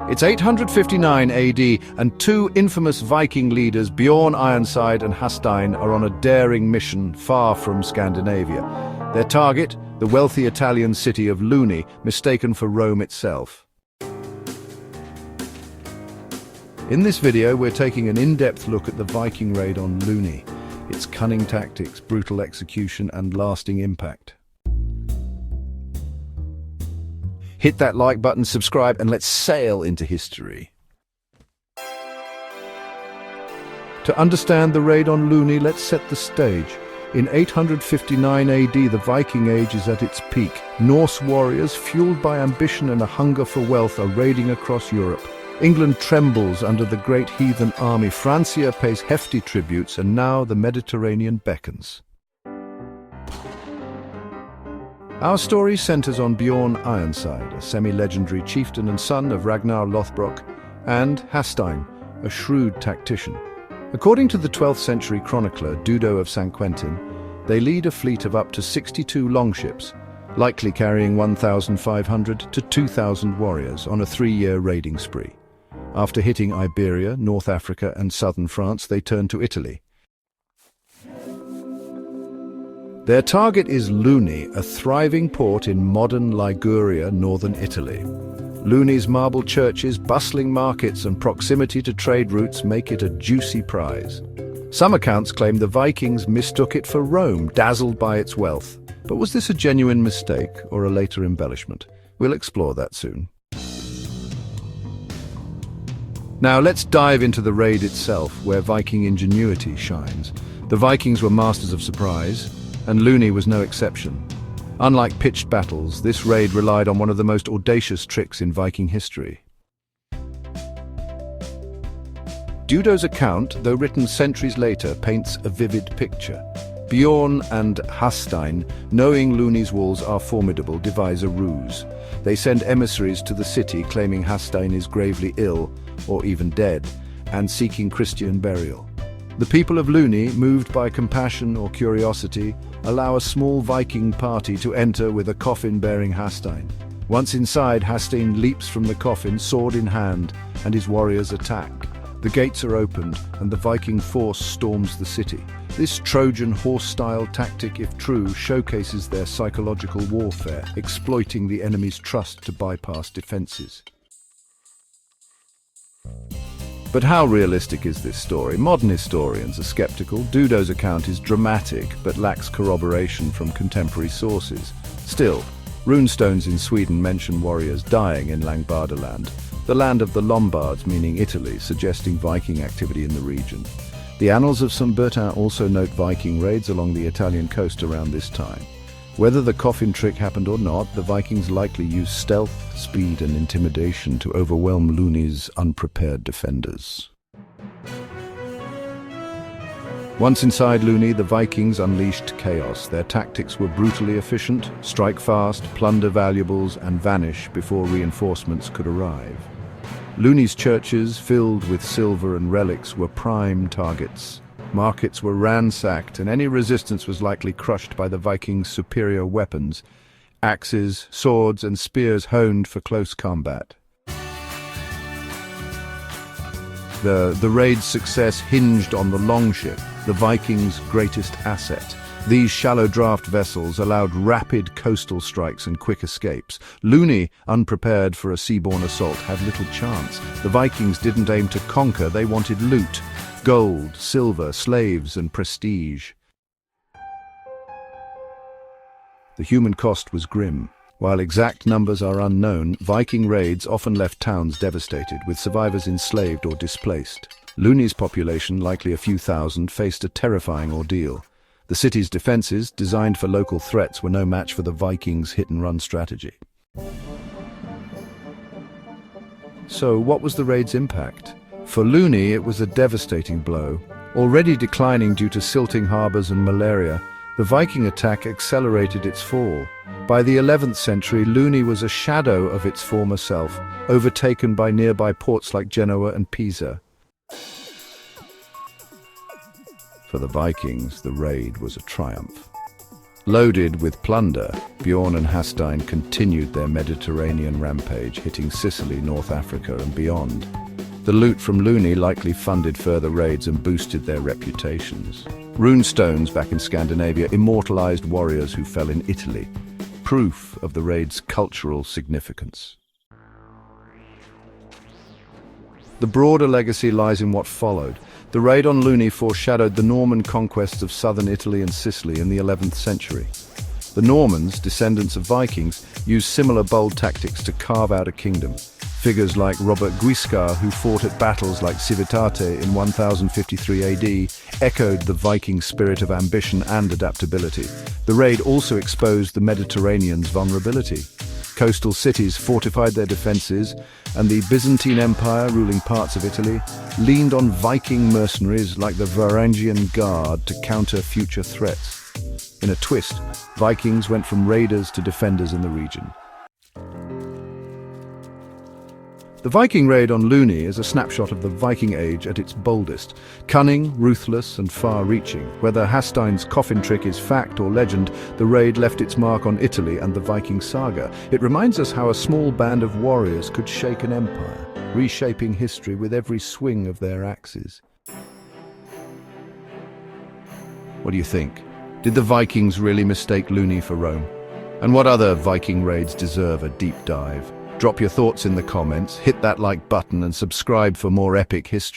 It's 859 AD, and two infamous Viking leaders, Bjorn Ironside and Hastein, are on a daring mission far from Scandinavia. Their target, the wealthy Italian city of Luni, mistaken for Rome itself. In this video, we're taking an in-depth look at the Viking raid on Luni, its cunning tactics, brutal execution, and lasting impact. Hit that like button, subscribe, and let's sail into history. To understand the raid on Luni, let's set the stage. In 859 AD, the Viking Age is at its peak. Norse warriors, fueled by ambition and a hunger for wealth, are raiding across Europe. England trembles under the great heathen army. Francia pays hefty tributes, and now the Mediterranean beckons. Our story centers on Bjorn Ironside, a semi-legendary chieftain and son of Ragnar Lothbrok, and Hastein, a shrewd tactician. According to the 12th century chronicler Dudo of St. Quentin, they lead a fleet of up to 62 longships, likely carrying 1,500 to 2,000 warriors on a 3-year raiding spree. After hitting Iberia, North Africa, and southern France, they turn to Italy. Their target is Luni, a thriving port in modern Liguria, northern Italy. Luni's marble churches, bustling markets, and proximity to trade routes make it a juicy prize. Some accounts claim the Vikings mistook it for Rome, dazzled by its wealth. But was this a genuine mistake or a later embellishment? We'll explore that soon. Now let's dive into the raid itself, where Viking ingenuity shines. The Vikings were masters of surprise, and Luni was no exception. Unlike pitched battles, this raid relied on one of the most audacious tricks in Viking history. Dudo's account, though written centuries later, paints a vivid picture. Bjorn and Hastein, knowing Luni's walls are formidable, devise a ruse. They send emissaries to the city claiming Hastein is gravely ill, or even dead, and seeking Christian burial. The people of Luni, moved by compassion or curiosity, allow a small Viking party to enter with a coffin bearing Hastein. Once inside, Hastein leaps from the coffin, sword in hand, and his warriors attack. The gates are opened, and the Viking force storms the city. This Trojan horse-style tactic, if true, showcases their psychological warfare, exploiting the enemy's trust to bypass defenses. But how realistic is this story? Modern historians are skeptical. Dudo's account is dramatic, but lacks corroboration from contemporary sources. Still, runestones in Sweden mention warriors dying in Langbardaland, the land of the Lombards, meaning Italy, suggesting Viking activity in the region. The annals of St. Bertin also note Viking raids along the Italian coast around this time. Whether the coffin trick happened or not, the Vikings likely used stealth, speed, and intimidation to overwhelm Luni's unprepared defenders. Once inside Luni, the Vikings unleashed chaos. Their tactics were brutally efficient: strike fast, plunder valuables, and vanish before reinforcements could arrive. Luni's churches, filled with silver and relics, were prime targets. Markets were ransacked, and any resistance was likely crushed by the Vikings' superior weapons: axes, swords, and spears honed for close combat. The raid's success hinged on the longship, the Vikings' greatest asset. These shallow draft vessels allowed rapid coastal strikes and quick escapes. Luni, unprepared for a seaborne assault, had little chance. The Vikings didn't aim to conquer, they wanted loot: gold, silver, slaves, and prestige. The human cost was grim. While exact numbers are unknown, Viking raids often left towns devastated, with survivors enslaved or displaced. Luni's population, likely a few thousand, faced a terrifying ordeal. The city's defenses, designed for local threats, were no match for the Vikings' hit-and-run strategy. So, what was the raid's impact? For Luni, it was a devastating blow. Already declining due to silting harbors and malaria, the Viking attack accelerated its fall. By the 11th century, Luni was a shadow of its former self, overtaken by nearby ports like Genoa and Pisa. For the Vikings, the raid was a triumph. Loaded with plunder, Bjorn and Hastein continued their Mediterranean rampage, hitting Sicily, North Africa and beyond. The loot from Luni likely funded further raids and boosted their reputations. Rune stones back in Scandinavia immortalized warriors who fell in Italy, proof of the raid's cultural significance. The broader legacy lies in what followed. The raid on Luni foreshadowed the Norman conquests of southern Italy and Sicily in the 11th century. The Normans, descendants of Vikings, used similar bold tactics to carve out a kingdom. Figures like Robert Guiscard, who fought at battles like Civitate in 1053 AD, echoed the Viking spirit of ambition and adaptability. The raid also exposed the Mediterranean's vulnerability. Coastal cities fortified their defenses, and the Byzantine Empire, ruling parts of Italy, leaned on Viking mercenaries like the Varangian Guard to counter future threats. In a twist, Vikings went from raiders to defenders in the region. The Viking raid on Luni is a snapshot of the Viking age at its boldest, cunning, ruthless, and far-reaching. Whether Hastein's coffin trick is fact or legend, the raid left its mark on Italy and the Viking saga. It reminds us how a small band of warriors could shake an empire, reshaping history with every swing of their axes. What do you think? Did the Vikings really mistake Luni for Rome? And what other Viking raids deserve a deep dive? Drop your thoughts in the comments, hit that like button and subscribe for more epic history.